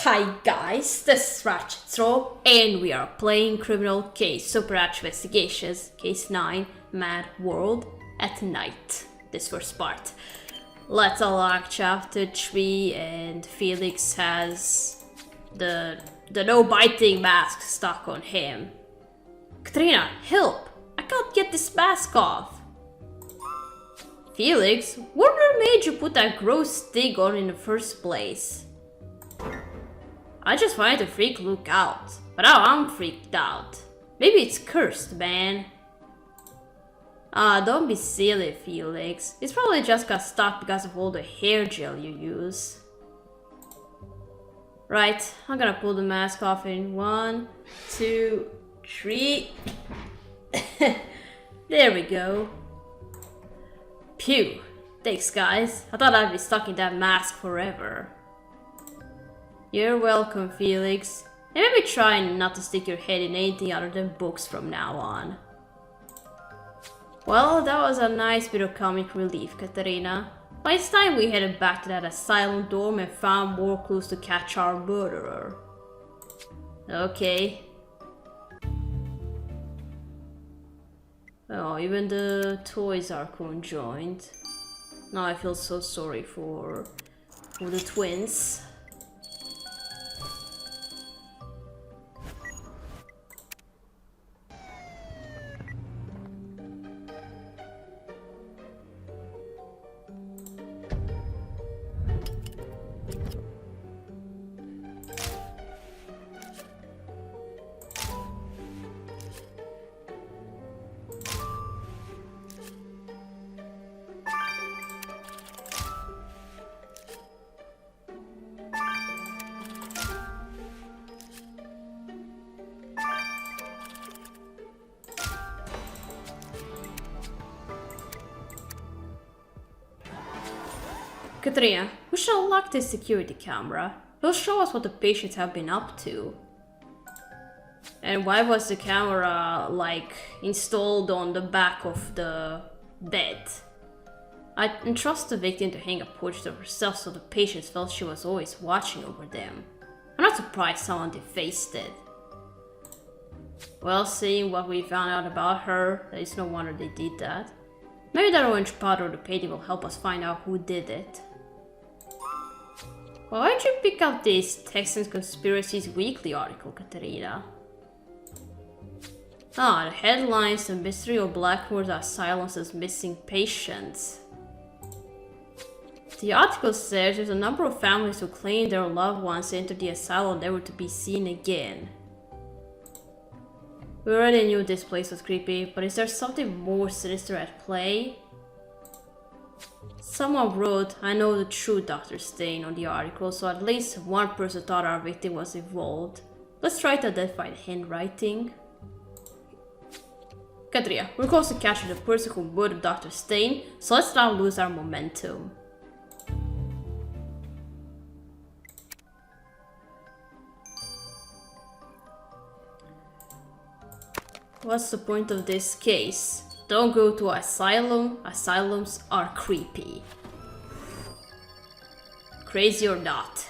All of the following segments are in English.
Hi guys, this is Ratchet and we are playing Criminal Case Super Ratchet Investigations, Case 9, Mad World at Night. This first part. Let's unlock chapter 3 and Felix has the no biting mask stuck on him. Katrina, help! I can't get this mask off! Felix, what made you put that gross thing on in the first place? I just wanted to freak Luke out, but now I'm freaked out. Maybe it's cursed, man. Don't be silly, Felix. It's probably just got stuck because of all the hair gel you use. Right, I'm gonna pull the mask off in 1, 2, 3. There we go. Phew. Thanks, guys. I thought I'd be stuck in that mask forever. You're welcome, Felix. And maybe try not to stick your head in anything other than books from now on. Well, that was a nice bit of comic relief, Katarina. But it's time we headed back to that asylum dorm and found more clues to catch our murderer. Okay. Oh, even the toys are conjoined. Now I feel so sorry for the twins. Katrina, we should unlock this security camera. It'll show us what the patients have been up to. And why was the camera, like, installed on the back of the bed? I entrust the victim to hang a portrait of herself so the patients felt she was always watching over them. I'm not surprised someone defaced it. Well, seeing what we found out about her, it's no wonder they did that. Maybe that orange powder or the painting will help us find out who did it. Why'd you pick up this Texans Conspiracies Weekly article, Katarina? The headlines: The mystery of Blackmore's asylum says missing patients. The article says there's a number of families who claim their loved ones entered the asylum never to be seen again. We already knew this place was creepy, but is there something more sinister at play? Someone wrote, "I know the truth, Dr. Stain," on the article, so at least one person thought our victim was involved. Let's try to identify the handwriting. Katrina, we're close to catching the person who murdered Dr. Stain, so let's not lose our momentum. What's the point of this case? Don't go to asylum. Asylums are creepy. Crazy or not.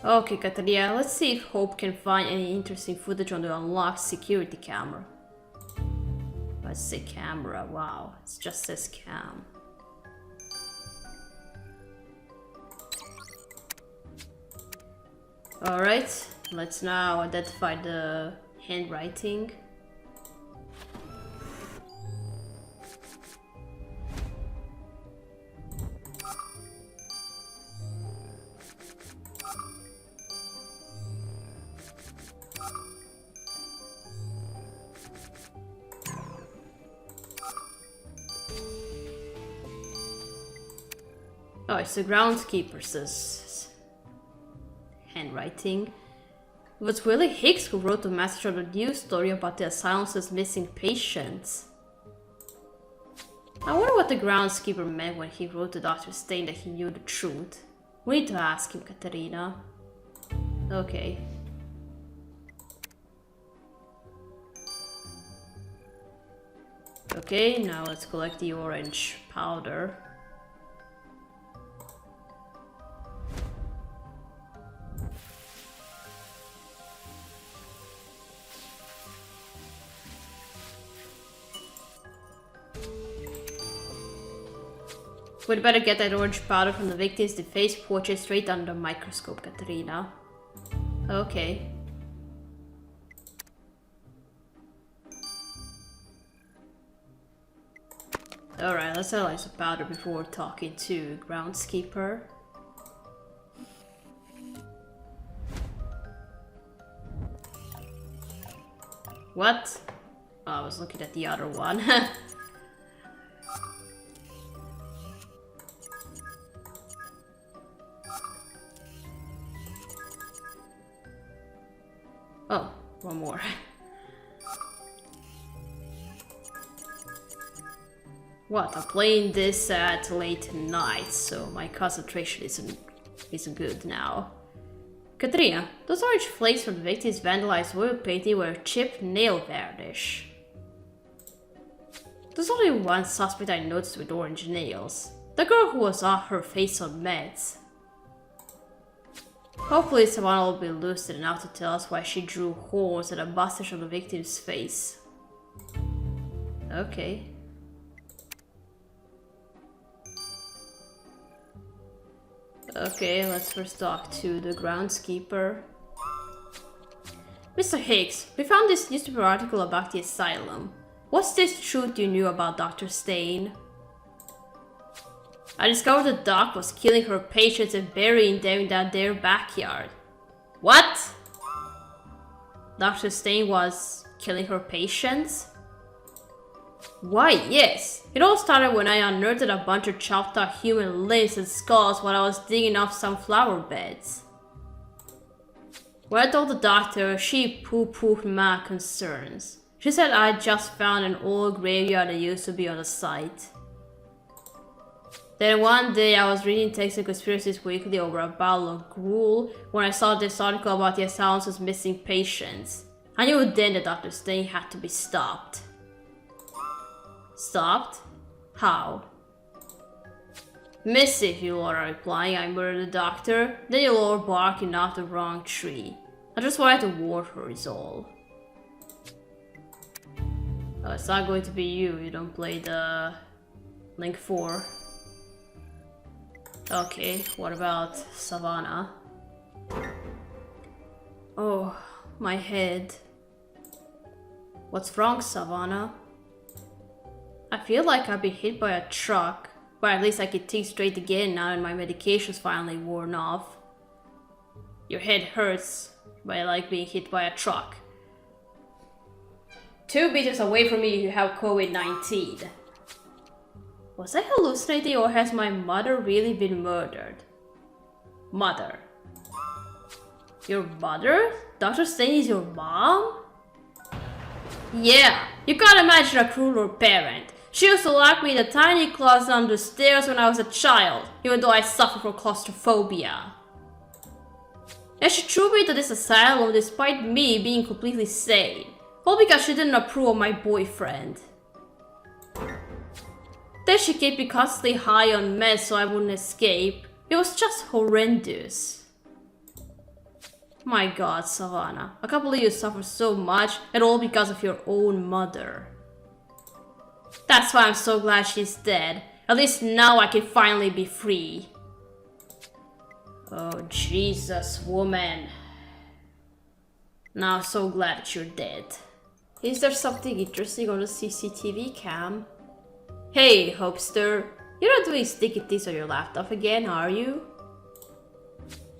Okay, Katarina, let's see if Hope can find any interesting footage on the unlocked security camera. Let's say camera, wow, it just says cam. Alright, let's now identify the handwriting. Oh, it's the groundskeeper's handwriting. It was Willie Hicks who wrote the message on the news story about the asylum's missing patients. I wonder what the groundskeeper meant when he wrote to Dr. Stain that he knew the truth. We need to ask him, Katerina. Okay. Okay, now let's collect the orange powder. We'd better get that orange powder from the victim's face portrait straight under the microscope, Katerina. Okay. Alright, let's analyze the powder before talking to groundskeeper. What? Oh, I was looking at the other one. Oh, one more. What? I'm playing this at late night, so my concentration isn't good now. Katrina, those orange flakes from the victim's vandalized oil painting were chipped nail varnish. There's only one suspect I noticed with orange nails. The girl who was off her face on meds. Hopefully Savannah will be lucid enough to tell us why she drew holes and a mustache on the victim's face. Okay. Okay, let's first talk to the groundskeeper. Mr. Hicks, we found this newspaper article about the asylum. What's this truth you knew about Dr. Stain? I discovered the doc was killing her patients and burying them in their backyard. What? Dr. Stain was killing her patients? Why, yes. It all started when I unearthed a bunch of chopped up human limbs and skulls while I was digging up some flower beds. When I told the doctor, she poo-pooed my concerns. She said I just found an old graveyard that used to be on the site. Then one day I was reading Texas Conspiracies Weekly over a bottle of gruel when I saw this article about the asylum's missing patients. I knew then that Dr. Stain had to be stopped. Stopped? How? Missy, if you are replying, I murdered the doctor, then you're all barking off the wrong tree. I just wanted to warn her is all. Oh, it's not going to be you, you don't play the Link 4. Okay, what about Savannah? Oh, my head. What's wrong, Savannah? I feel like I've been hit by a truck, but at least I can think straight again now that my medication's finally worn off. Your head hurts, but I like being hit by a truck. 2 meters away from me, you have COVID-19. Was I hallucinating or has my mother really been murdered? Mother. Your mother? Dr. Stain is your mom? Yeah, you can't imagine a crueler parent. She used to lock me in a tiny closet under the stairs when I was a child, even though I suffer from claustrophobia. And she threw me to this asylum despite me being completely sane, all because she didn't approve of my boyfriend. Then she kept me constantly high on meds so I wouldn't escape. It was just horrendous. My god, Savannah, I can't believe you suffer so much, and all because of your own mother. That's why I'm so glad she's dead. At least now I can finally be free. Oh, Jesus, woman. Now I'm so glad that you're dead. Is there something interesting on the CCTV cam? Hey, Hopester. You're not doing sticky things on your laptop again, are you?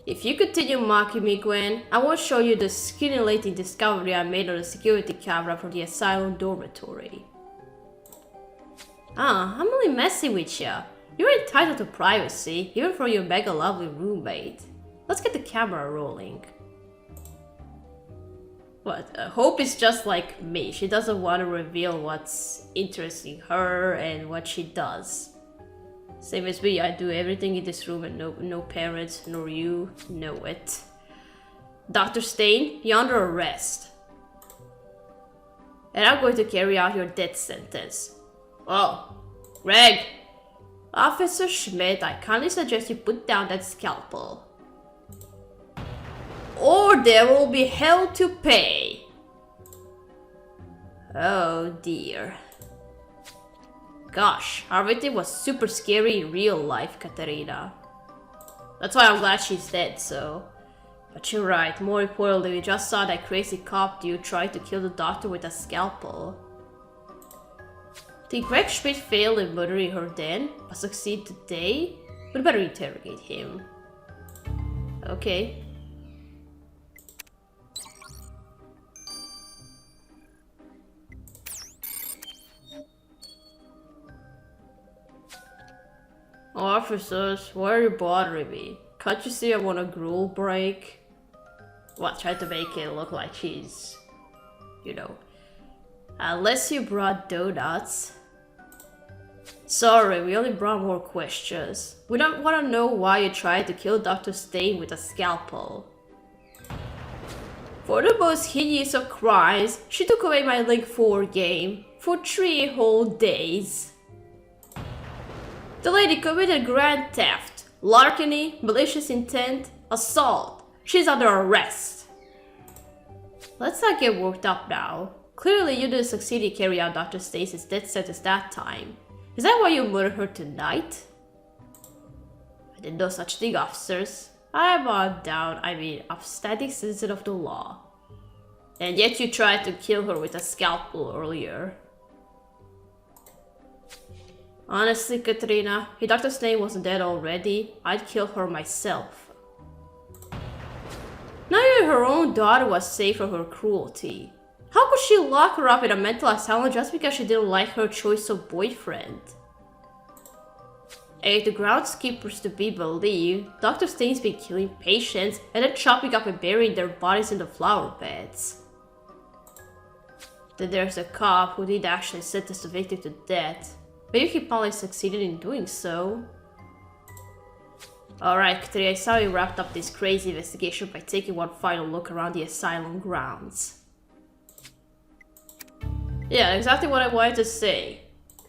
If you continue mocking me, Gwen, I won't show you the scintillating discovery I made on the security camera for the asylum dormitory. Ah, I'm only messing with ya. You're entitled to privacy, even from your mega lovely roommate. Let's get the camera rolling. What? Hope is just like me. She doesn't want to reveal what's interesting her and what she does. Same as me, I do everything in this room and no parents nor you know it. Dr. Stain, you're under arrest. And I'm going to carry out your death sentence. Oh, Greg! Officer Schmidt, I kindly suggest you put down that scalpel. Or there will be hell to pay. Oh dear. Gosh, our victim was super scary in real life, Katerina. That's why I'm glad she's dead, so... But you're right, more importantly, we just saw that crazy cop dude try to kill the doctor with a scalpel. Did Greg Schmidt fail in murdering her then, but succeed today? We'd better interrogate him. Okay. Officers, why are you bothering me? Can't you see I'm on a gruel break? What, try to make it look like she's... you know. Unless you brought donuts. Sorry, we only brought more questions. We don't want to know why you tried to kill Dr. Stain with a scalpel. For the most heinous of crimes, she took away my Link 4 game for 3 whole days. The lady committed grand theft, larceny, malicious intent, assault. She's under arrest. Let's not get worked up now. Clearly you didn't succeed in carrying out Dr. Stacy's death sentence that time. Is that why you murdered her tonight? I did no such thing, officers. I'm upstanding citizen of the law. And yet you tried to kill her with a scalpel earlier. Honestly, Katrina, if Dr. Stain wasn't dead already, I'd kill her myself. Not even her own daughter was safe from her cruelty. How could she lock her up in a mental asylum just because she didn't like her choice of boyfriend? And if the groundskeepers to be believed, Dr. Stain's been killing patients and then chopping up and burying their bodies in the flower beds. Then there's a cop who did actually sentence the victim to death. Maybe he probably succeeded in doing so. Alright, Katrina, I saw you wrapped up this crazy investigation by taking one final look around the asylum grounds. Yeah, exactly what I wanted to say.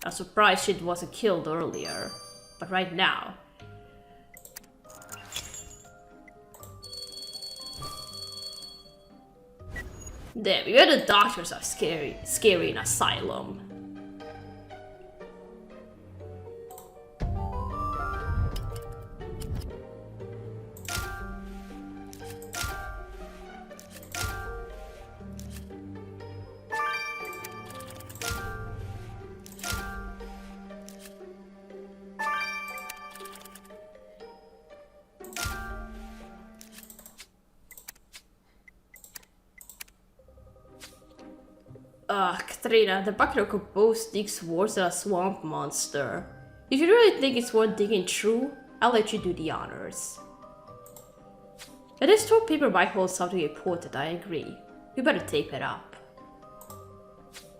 I'm surprised she wasn't killed earlier. But right now... Damn, even the doctors are scary in asylum. Katrina, the bucket of both digs worse than a swamp monster. If you really think it's worth digging through, I'll let you do the honors. And this torn paper might hold something important, I agree. You better tape it up.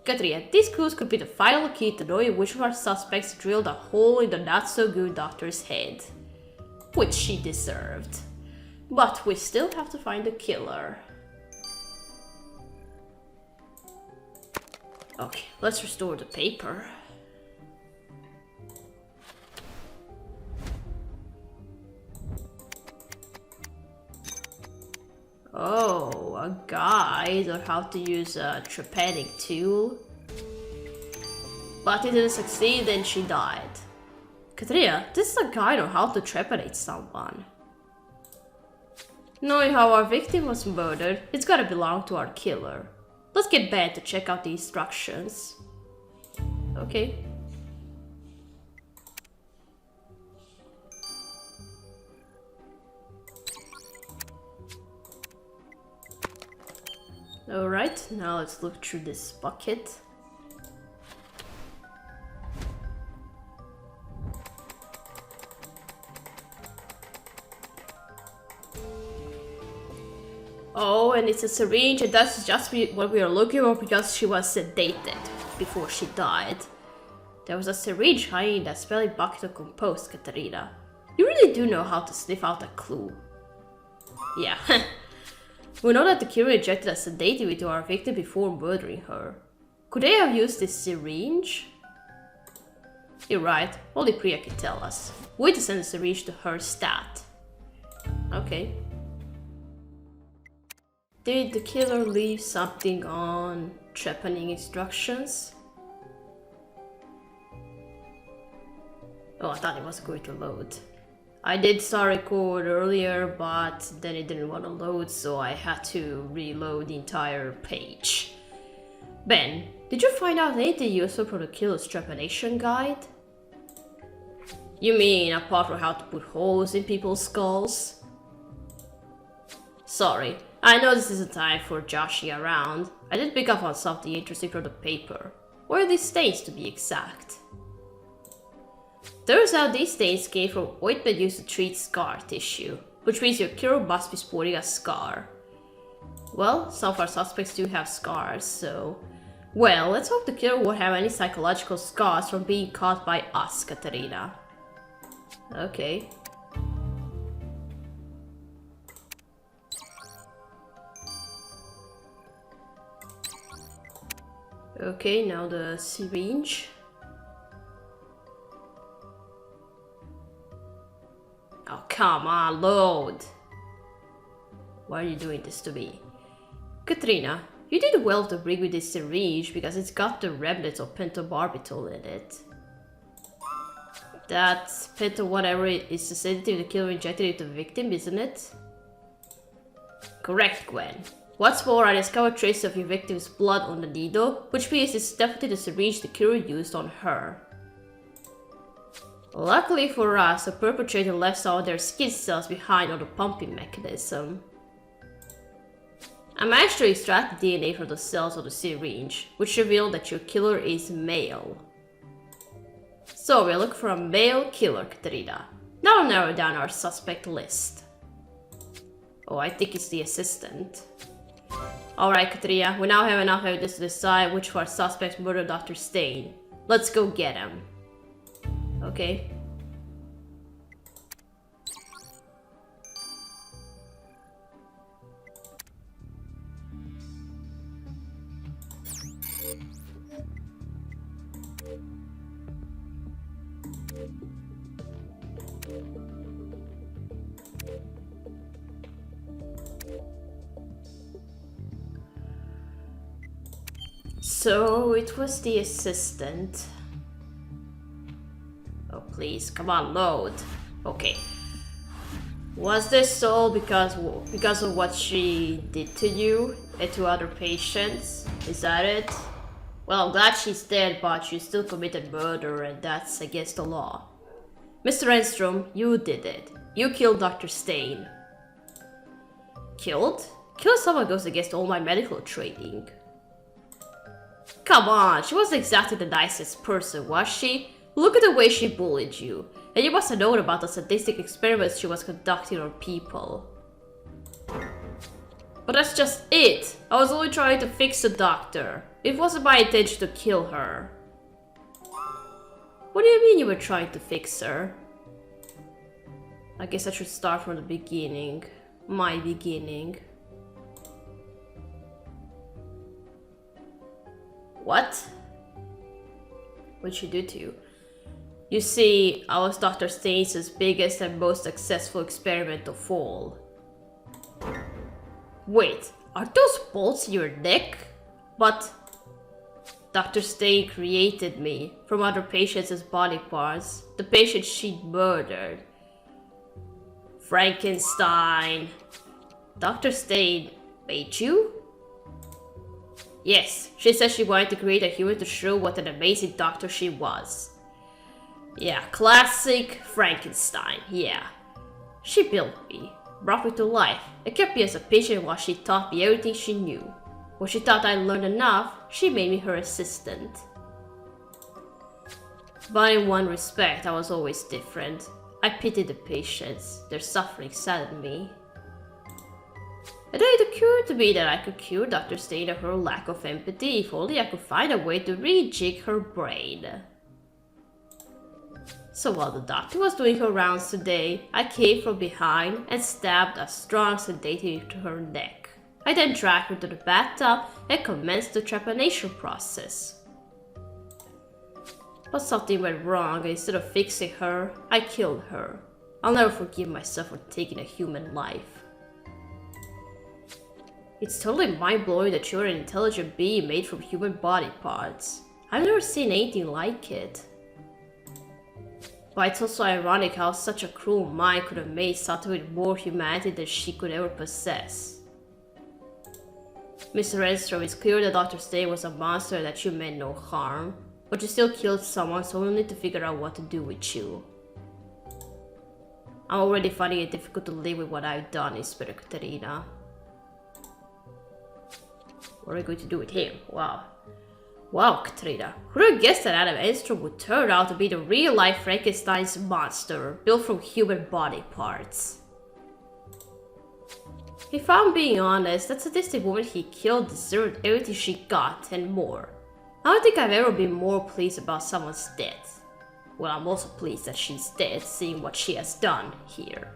Katrina, these clues could be the final key to knowing which of our suspects drilled a hole in the not-so-good doctor's head. Which she deserved. But we still have to find the killer. Okay, let's restore the paper. Oh, a guide on how to use a trepanning tool. But he didn't succeed and she died. Katrina, this is a guide on how to trepanate someone. Knowing how our victim was murdered, it's gotta belong to our killer. Let's get Ben to check out the instructions. Okay. Alright, now let's look through this bucket. Oh, and it's a syringe, and that's just what we are looking for because she was sedated before she died. There was a syringe hiding in that smelly bucket of compost, Katerina. You really do know how to sniff out a clue. Yeah. We know that the killer injected a sedative into our victim before murdering her. Could they have used this syringe? You're right, only Priya can tell us. Wait to send the syringe to her stat. Okay. Did the killer leave something on trepanning instructions? Oh, I thought it was going to load. I did start record earlier, but then it didn't want to load, so I had to reload the entire page. Ben, did you find out anything useful from the killer's trepanation guide? You mean apart from how to put holes in people's skulls? Sorry, I know this isn't time for joshing around. I did pick up on something interesting from the paper. Where are these stains, to be exact? Turns out these stains came from ointment used to treat scar tissue, which means your killer must be sporting a scar. Well, some of our suspects do have scars, so... Well, let's hope the killer won't have any psychological scars from being caught by us, Katerina. Okay. Okay, now the syringe. Oh, come on, load! Why are you doing this to me? Katrina, you did well to bring me this syringe because it's got the remnants of pentobarbital in it. That pento whatever is the sedative the killer injected into the victim, isn't it? Correct, Gwen. What's more, I discovered traces of your victim's blood on the needle, which means it's definitely the syringe the killer used on her. Luckily for us, the perpetrator left some of their skin cells behind on the pumping mechanism. I managed to extract the DNA from the cells of the syringe, which revealed that your killer is male. So we're looking for a male killer, Katerina. Now I'll narrow down our suspect list. Oh, I think it's the assistant. Alright, Katerina, we now have enough evidence to decide which of our suspects murdered Dr. Stain. Let's go get him. Okay. So it was the assistant. Oh please, come on, load. Okay. Was this all because of what she did to you and to other patients? Is that it? Well, I'm glad she's dead, but you still committed murder and that's against the law. Mr. Enstrom, you did it. You killed Dr. Stain. Killed? Killing someone goes against all my medical training. Come on, she wasn't exactly the nicest person, was she? Look at the way she bullied you. And you must have known about the sadistic experiments she was conducting on people. But that's just it. I was only trying to fix the doctor. It wasn't my intention to kill her. What do you mean you were trying to fix her? I guess I should start from the beginning. My beginning. What? What'd she do to you? You see, I was Dr. Stain's biggest and most successful experiment of all. Wait, are those bolts in your neck? But Dr. Stain created me from other patients' body parts, the patients she murdered. Frankenstein. Dr. Stain made you? Yes, she said she wanted to create a human to show what an amazing doctor she was. Yeah, classic Frankenstein, yeah. She built me, brought me to life, and kept me as a patient while she taught me everything she knew. When she thought I'd learned enough, she made me her assistant. But in one respect, I was always different. I pitied the patients, their suffering saddened me. And then it occurred to me that I could cure Dr. Stain of her lack of empathy if only I could find a way to rejig her brain. So while the doctor was doing her rounds today, I came from behind and stabbed a strong sedative to her neck. I then dragged her to the bathtub and commenced the trepanation process. But something went wrong, and instead of fixing her, I killed her. I'll never forgive myself for taking a human life. It's totally mind-blowing that you're an intelligent being made from human body parts. I've never seen anything like it. But it's also ironic how such a cruel mind could have made something with more humanity than she could ever possess. Mr. Renstrom, it's clear the doctor's day was a monster that you meant no harm, but you still killed someone, so we'll need to figure out what to do with you. I'm already finding it difficult to live with what I've done, Inspector Katerina. What are we going to do with him? Wow. Wow, Katrina. Who would have guessed that Adam Enstrom would turn out to be the real-life Frankenstein's monster, built from human body parts? If I'm being honest, that sadistic woman he killed deserved everything she got and more. I don't think I've ever been more pleased about someone's death. Well, I'm also pleased that she's dead, seeing what she has done here.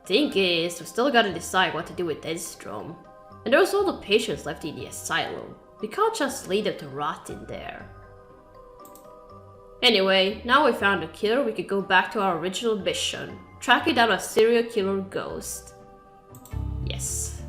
Thing is, we still gotta decide what to do with Enstrom. And there's all the patients left in the asylum. We can't just leave them to rot in there. Anyway, now we found the killer, we could go back to our original mission. Tracking down a serial killer ghost. Yes.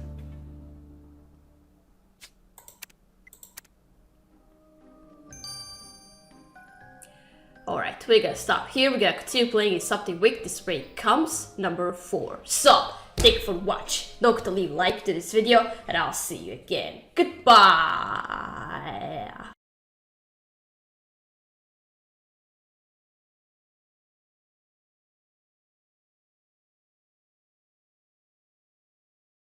Alright, we're gonna stop here. We're gonna continue playing in something wicked. This break comes number 4. So, thank you for watching. Don't forget to leave a like to this video, and I'll see you again. Goodbye!